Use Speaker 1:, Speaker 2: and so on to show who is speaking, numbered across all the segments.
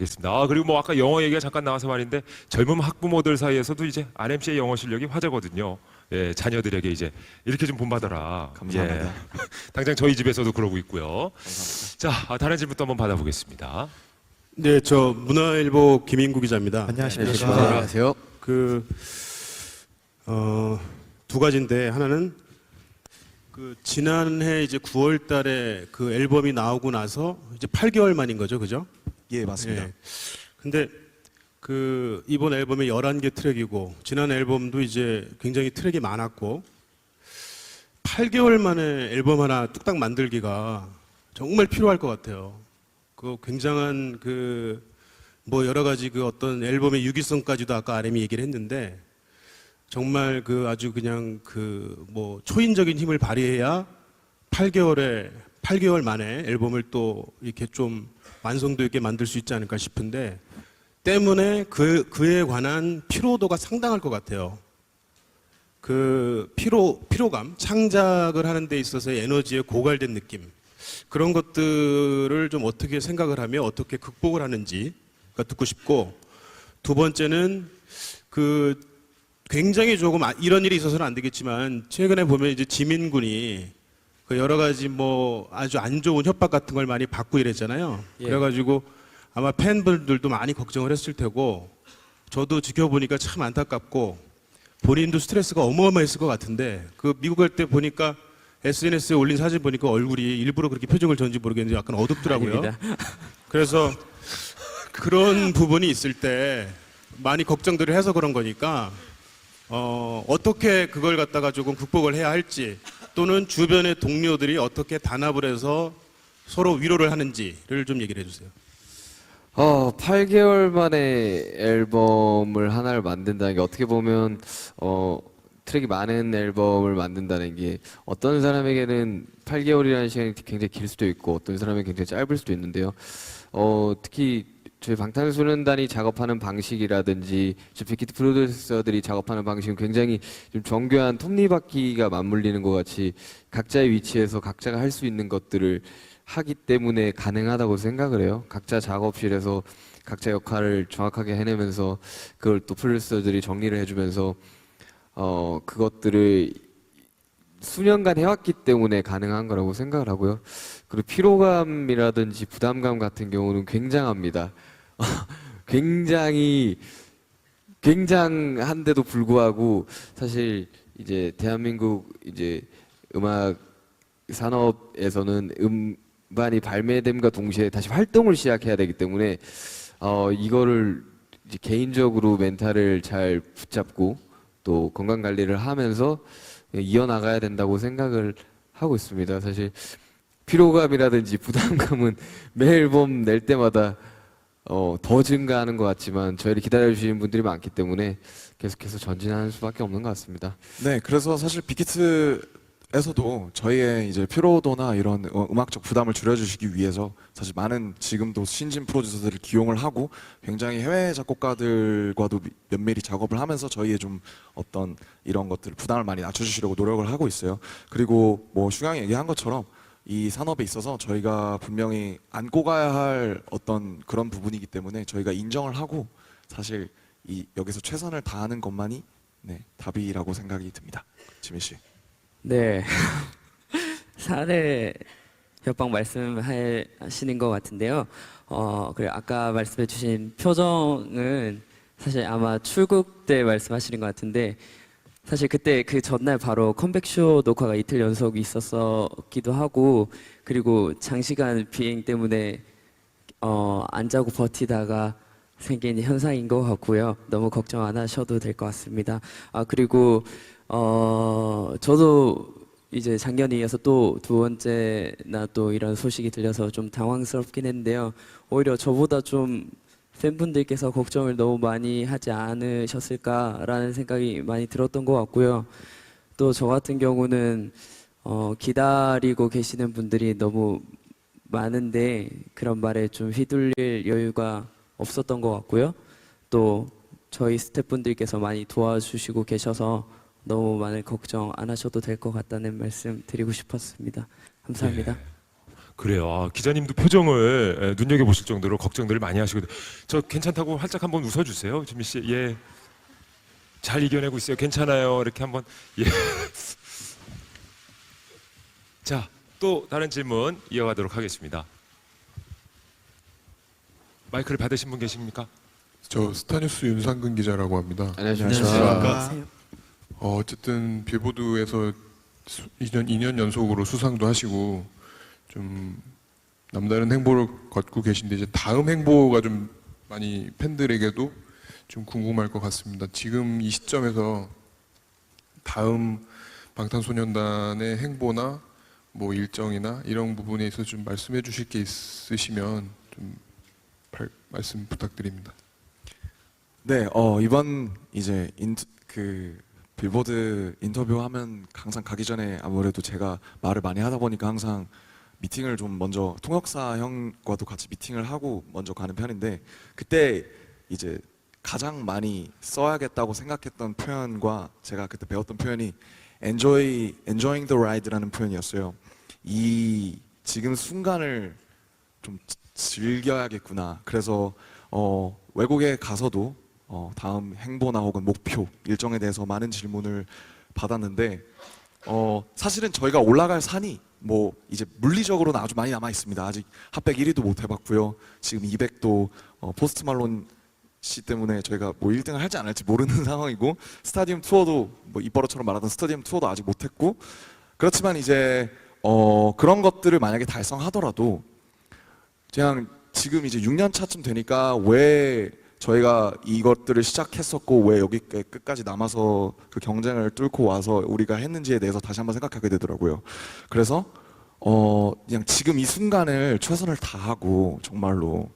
Speaker 1: 알겠습니다. 그리고 뭐 아까 영어 얘기가 잠깐 나와서 말인데 젊은 학부모들 사이에서도 이제 RMC의 영어 실력이 화제거든요. 예, 자녀들에게 이제 이렇게 좀 본받아라.
Speaker 2: 감사합니다.
Speaker 1: 예, 당장 저희 집에서도 그러고 있고요.
Speaker 2: 감사합니다.
Speaker 1: 자, 다른 질문도 한번 받아보겠습니다.
Speaker 3: 네, 저 문화일보 김인구 기자입니다.
Speaker 2: 안녕하십니까.
Speaker 4: 안녕하세요.
Speaker 3: 그, 두 가지인데 하나는 그 지난해 이제 9월 달에 그 앨범이 나오고 나서 이제 8개월 만인 거죠, 그죠?
Speaker 2: 예, 맞습니다.
Speaker 3: 예. 근데 그 이번 앨범이 11개 트랙이고 지난 앨범도 이제 굉장히 트랙이 많았고 8개월 만에 앨범 하나 뚝딱 만들기가 정말 필요할 것 같아요. 그 굉장한 그 뭐 여러 가지 그 어떤 앨범의 유기성까지도 아까 RM이 얘기를 했는데 정말 그 아주 그냥 그 뭐 초인적인 힘을 발휘해야 8개월 만에 앨범을 또 이렇게 좀 완성도 있게 만들 수 있지 않을까 싶은데 때문에 그에 관한 피로도가 상당할 것 같아요. 그 피로감, 창작을 하는 데 있어서의 에너지에 고갈된 느낌 그런 것들을 좀 어떻게 생각을 하며 어떻게 극복을 하는지가 듣고 싶고 두 번째는 그 굉장히 조금 이런 일이 있어서는 안 되겠지만 최근에 보면 이제 지민군이 그 여러 가지 뭐 아주 안 좋은 협박 같은 걸 많이 받고 이랬잖아요.
Speaker 4: 예.
Speaker 3: 그래가지고 아마 팬분들도 많이 걱정을 했을 테고 저도 지켜보니까 참 안타깝고 본인도 스트레스가 어마어마했을 것 같은데 그 미국 갈 때 보니까 SNS에 올린 사진 보니까 얼굴이 일부러 그렇게 표정을 졌는지 모르겠는데 약간 어둡더라고요.
Speaker 4: 아닙니다.
Speaker 3: 그래서 그런 부분이 있을 때 많이 걱정들을 해서 그런 거니까 어떻게 그걸 갖다가 조금 극복을 해야 할지 또는 주변의 동료들이 어떻게 단합을 해서 서로 위로를 하는지를 좀 얘기를 해주세요.
Speaker 4: 8개월 만에 앨범을 하나를 만든다는 게 어떻게 보면 트랙이 많은 앨범을 만든다는 게 어떤 사람에게는 8개월이라는 시간이 굉장히 길 수도 있고 어떤 사람에게 굉장히 짧을 수도 있는데요. 특히 저희 방탄소년단이 작업하는 방식이라든지 저 빅히트 프로듀서들이 작업하는 방식은 굉장히 좀 정교한 톱니바퀴가 맞물리는 것 같이 각자의 위치에서 각자가 할 수 있는 것들을 하기 때문에 가능하다고 생각을 해요. 각자 작업실에서 각자 역할을 정확하게 해내면서 그걸 또 프로듀서들이 정리를 해주면서 그것들을 수년간 해왔기 때문에 가능한 거라고 생각을 하고요. 그리고 피로감이라든지 부담감 같은 경우는 굉장합니다. 굉장한데도 불구하고 사실 이제 대한민국 이제 음악 산업에서는 음반이 발매됨과 동시에 다시 활동을 시작해야 되기 때문에 이거를 이제 개인적으로 멘탈을 잘 붙잡고 또 건강 관리를 하면서 이어나가야 된다고 생각을 하고 있습니다. 사실 피로감이라든지 부담감은 매 앨범 낼 때마다 더 증가하는 것 같지만 저희를 기다려주시는 분들이 많기 때문에 계속해서 전진하는 수밖에 없는 것 같습니다.
Speaker 2: 네, 그래서 사실 빅히트에서도 저희의 이제 피로도나 이런 음악적 부담을 줄여주시기 위해서 사실 많은 지금도 신진 프로듀서들을 기용을 하고 굉장히 해외 작곡가들과도 면밀히 작업을 하면서 저희의 좀 어떤 이런 것들 부담을 많이 낮춰주시려고 노력을 하고 있어요. 그리고 뭐 슈강이 얘기한 것처럼 이 산업에 있어서 저희가 분명히 안고 가야 할 어떤 그런 부분이기 때문에 저희가 인정을 하고 사실 여기서 최선을 다하는 것만이 답이라고 생각이 듭니다. 지민 씨.
Speaker 5: 네. 사내 협박 말씀하시는 것 같은데요. 그래 아까 말씀해주신 표정은 사실 아마 출국 때 말씀하시는 것 같은데 사실 그때 그 전날 바로 컴백쇼 녹화가 이틀 연속 있었기도 하고 그리고 장시간 비행 때문에 안 자고 버티다가 생긴 현상인 것 같고요. 너무 걱정 안 하셔도 될 것 같습니다. 그리고 저도 이제 작년에 이어서 또 두 번째나 또 이런 소식이 들려서 좀 당황스럽긴 했는데요. 오히려 저보다 좀 팬분들께서 걱정을 너무 많이 하지 않으셨을까라는 생각이 많이 들었던 것 같고요. 또 저 같은 경우는 기다리고 계시는 분들이 너무 많은데 그런 말에 좀 휘둘릴 여유가 없었던 것 같고요. 또 저희 스태프분들께서 많이 도와주시고 계셔서 너무 많은 걱정 안 하셔도 될 것 같다는 말씀 드리고 싶었습니다. 감사합니다.
Speaker 1: 그래요. 아, 기자님도 표정을 눈여겨 보실 정도로 걱정들을 많이 하시거든요. 저 괜찮다고 활짝 한번 웃어주세요, 지민 씨. 예, 잘 이겨내고 있어요. 괜찮아요. 이렇게 한번 예. 자, 또 다른 질문 이어가도록 하겠습니다. 마이크를 받으신 분 계십니까?
Speaker 6: 저 스타뉴스 윤상근 기자라고 합니다.
Speaker 4: 안녕하십니까.
Speaker 6: 어쨌든 빌보드에서 2년 연속으로 수상도 하시고 좀 남다른 행보를 걷고 계신데 이제 다음 행보가 좀 많이 팬들에게도 좀 궁금할 것 같습니다. 지금 이 시점에서 다음 방탄소년단의 행보나 뭐 일정이나 이런 부분에 있어서 좀 말씀해 주실 게 있으시면 좀 말씀 부탁드립니다.
Speaker 2: 네, 이번 이제 그 빌보드 인터뷰하면 항상 가기 전에 아무래도 제가 말을 많이 하다 보니까 항상 미팅을 좀 먼저 통역사 형과도 같이 미팅을 하고 먼저 가는 편인데 그때 이제 가장 많이 써야겠다고 생각했던 표현과 제가 그때 배웠던 표현이 enjoying the ride라는 표현이었어요. 이 지금 순간을 좀 즐겨야겠구나. 그래서 외국에 가서도 다음 행보나 혹은 목표 일정에 대해서 많은 질문을 받았는데 사실은 저희가 올라갈 산이 뭐 이제 물리적으로는 아주 많이 남아 있습니다. 아직 핫백 1위도 못 해봤고요. 지금 200도 포스트 말론 씨 때문에 저희가 뭐 1등을 할지 안 할지 모르는 상황이고 스타디움 투어도 뭐 입버릇처럼 말하던 스타디움 투어도 아직 못했고 그렇지만 이제 그런 것들을 만약에 달성하더라도 그냥 지금 이제 6년 차쯤 되니까 왜 저희가 이것들을 시작했었고 왜 여기 끝까지 남아서 그 경쟁을 뚫고 와서 우리가 했는지에 대해서 다시 한번 생각하게 되더라고요. 그래서 그냥 지금 이 순간을 최선을 다하고 정말로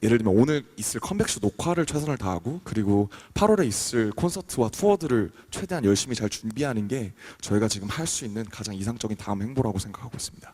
Speaker 2: 예를 들면 오늘 있을 컴백쇼 녹화를 최선을 다하고 그리고 8월에 있을 콘서트와 투어들을 최대한 열심히 잘 준비하는 게 저희가 지금 할 수 있는 가장 이상적인 다음 행보라고 생각하고 있습니다.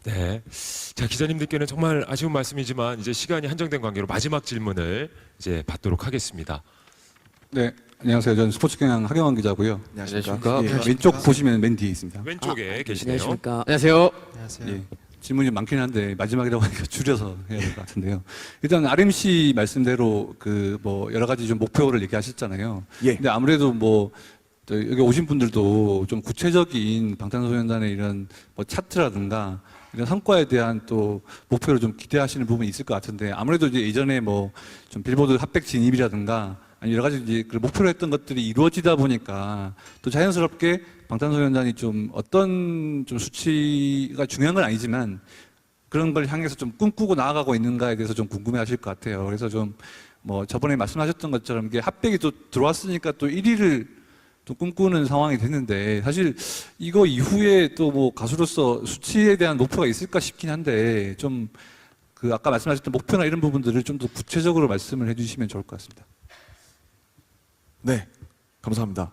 Speaker 1: 네. 자, 기자님들께는 정말 아쉬운 말씀이지만 이제 시간이 한정된 관계로 마지막 질문을 이제 받도록 하겠습니다.
Speaker 7: 네, 안녕하세요. 저는 스포츠 경향 하경원 기자고요.
Speaker 2: 안녕하십니까?
Speaker 7: 예, 왼쪽 보시면 맨 뒤에 있습니다.
Speaker 1: 왼쪽에 계시네요.
Speaker 5: 안녕하십니까.
Speaker 4: 안녕하세요.
Speaker 7: 예, 질문이 많긴 한데 마지막이라고 하니까 줄여서 해야 될 것 같은데요. 일단 RMC 말씀대로 그 뭐 여러 가지 좀 목표를 얘기하셨잖아요.
Speaker 2: 예.
Speaker 7: 근데 아무래도 뭐 여기 오신 분들도 좀 구체적인 방탄소년단의 이런 뭐 차트라든가 이런 성과에 대한 또 목표를 좀 기대하시는 부분이 있을 것 같은데 아무래도 이제 예전에 뭐 좀 빌보드 핫백 진입이라든가 아니 여러 가지 이제 그 목표로 했던 것들이 이루어지다 보니까 또 자연스럽게 방탄소년단이 좀 어떤 좀 수치가 중요한 건 아니지만 그런 걸 향해서 좀 꿈꾸고 나아가고 있는가에 대해서 좀 궁금해하실 것 같아요. 그래서 좀 뭐 저번에 말씀하셨던 것처럼 이게 핫백이 또 들어왔으니까 또 1위를 또 꿈꾸는 상황이 됐는데 사실 이거 이후에 또 뭐 가수로서 수치에 대한 목표가 있을까 싶긴 한데 좀 그 아까 말씀하셨던 목표나 이런 부분들을 좀 더 구체적으로 말씀을 해주시면 좋을 것 같습니다.
Speaker 2: 네, 감사합니다.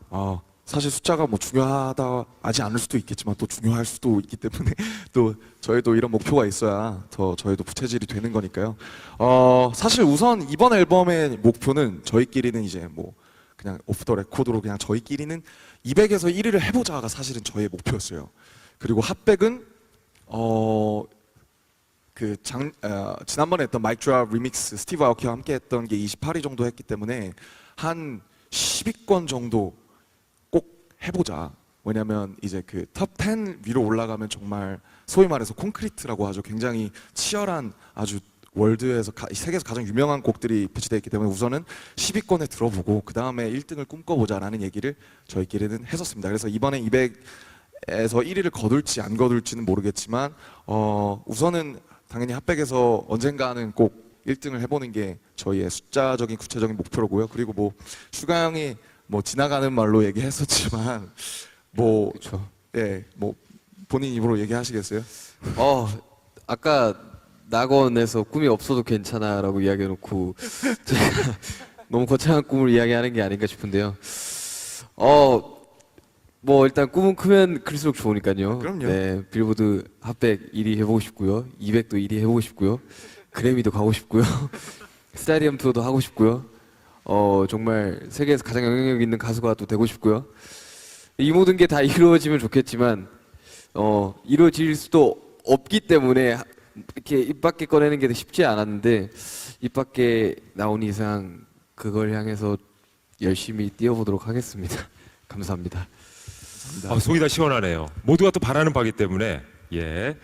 Speaker 2: 사실 숫자가 뭐 중요하지 않을 수도 있겠지만 또 중요할 수도 있기 때문에 또 저희도 이런 목표가 있어야 더 저희도 부채질이 되는 거니까요. 사실 우선 이번 앨범의 목표는 저희끼리는 이제 뭐 그냥 오프 더 레코드로 그냥 저희끼리는 200에서 1위를 해보자가 사실은 저희의 목표였어요. 그리고 핫백은 지난번에 했던 마이크 드랍 리믹스 스티브 아오키와 함께 했던 게 28위 정도 했기 때문에 한 10위권 정도 꼭 해보자. 왜냐면 이제 그 톱 10 위로 올라가면 정말 소위 말해서 콘크리트라고 하죠. 굉장히 치열한 아주 월드에서 세계에서 가장 유명한 곡들이 배치되어 있기 때문에 우선은 10위권에 들어보고 그 다음에 1등을 꿈꿔보자라는 얘기를 저희끼리는 했었습니다. 그래서 이번에 200에서 1위를 거둘지 안 거둘지는 모르겠지만 우선은 당연히 핫백에서 언젠가는 꼭 1등을 해보는 게 저희의 숫자적인 구체적인 목표로고요. 그리고 뭐 슈가 형이 뭐 지나가는 말로 얘기했었지만 뭐
Speaker 4: 그렇죠.
Speaker 2: 예, 뭐 본인 입으로 얘기하시겠어요?
Speaker 4: 아까 낙원에서 꿈이 없어도 괜찮아라고 이야기해놓고 제가 너무 거창한 꿈을 이야기하는 게 아닌가 싶은데요. 뭐 일단 꿈은 크면 클수록 좋으니까요.
Speaker 2: 그럼요.
Speaker 4: 네, 빌보드 핫백 1위 해보고 싶고요. 200도 1위 해보고 싶고요. 그래미도 가고 싶고요. 스타디움 투어도 하고 싶고요. 정말 세계에서 가장 영향력 있는 가수가 또 되고 싶고요. 이 모든 게 다 이루어지면 좋겠지만 이루어질 수도 없기 때문에 이렇게 입 밖에 꺼내는 게 쉽지 않았는데 입 밖에 나온 이상 그걸 향해서 열심히 뛰어보도록 하겠습니다. 감사합니다.
Speaker 1: 속이 다 시원하네요. 모두가 또 바라는 바기 때문에 예.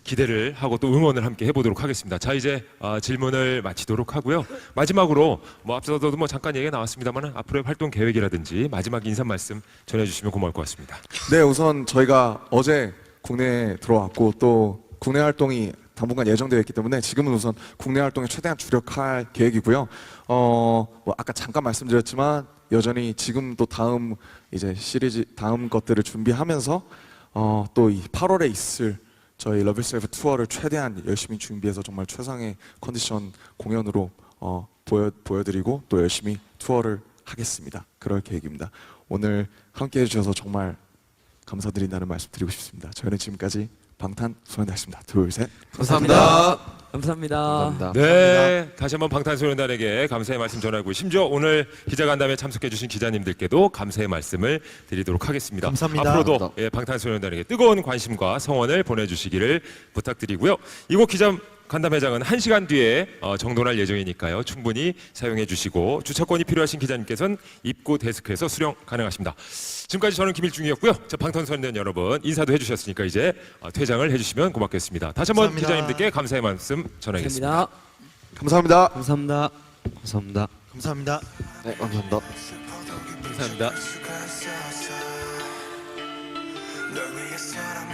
Speaker 1: 기대를 하고 또 응원을 함께 해보도록 하겠습니다. 자 이제 질문을 마치도록 하고요. 마지막으로 앞서도 잠깐 얘기가 나왔습니다만 앞으로의 활동 계획이라든지 마지막 인사 말씀 전해주시면 고마울 것 같습니다.
Speaker 2: 네, 우선 저희가 어제 국내에 들어왔고 또 국내 활동이 당분간 예정되어 있기 때문에 지금은 우선 국내 활동에 최대한 주력할 계획이고요. 아까 잠깐 말씀드렸지만 여전히 지금 또 다음 이제 시리즈 다음 것들을 준비하면서 또 이 8월에 있을 저희 러블세이브 투어를 최대한 열심히 준비해서 정말 최상의 컨디션 공연으로 보여드리고 또 열심히 투어를 하겠습니다. 그럴 계획입니다. 오늘 함께 해주셔서 정말 감사드린다는 말씀 드리고 싶습니다. 저희는 지금까지 방탄소년단이었습니다. 둘, 셋.
Speaker 4: 감사합니다.
Speaker 5: 감사합니다.
Speaker 4: 감사합니다.
Speaker 1: 네, 다시 한번 방탄소년단에게 감사의 말씀 전하고 심지어 오늘 기자간담회 참석해주신 기자님들께도 감사의 말씀을 드리도록 하겠습니다.
Speaker 8: 감사합니다.
Speaker 1: 앞으로도 방탄소년단에게 뜨거운 관심과 성원을 보내주시기를 부탁드리고요. 이곳 기자간담회장은 1시간 뒤에 정돈할 예정이니까요. 충분히 사용해 주시고 주차권이 필요하신 기자님께서는 입구 데스크에서 수령 가능하십니다. 지금까지 저는 김일중이었고요. 방탄소년단 여러분 인사도 해주셨으니까 이제 퇴장을 해주시면 고맙겠습니다. 다시 한번
Speaker 8: 감사합니다.
Speaker 1: 기자님들께 감사의 말씀 전하겠습니다.
Speaker 5: 감사합니다.
Speaker 2: 감사합니다.
Speaker 4: 감사합니다.
Speaker 8: 감사합니다.
Speaker 4: 네, 감사합니다.
Speaker 1: 감사합니다.
Speaker 9: 널 위해 사랑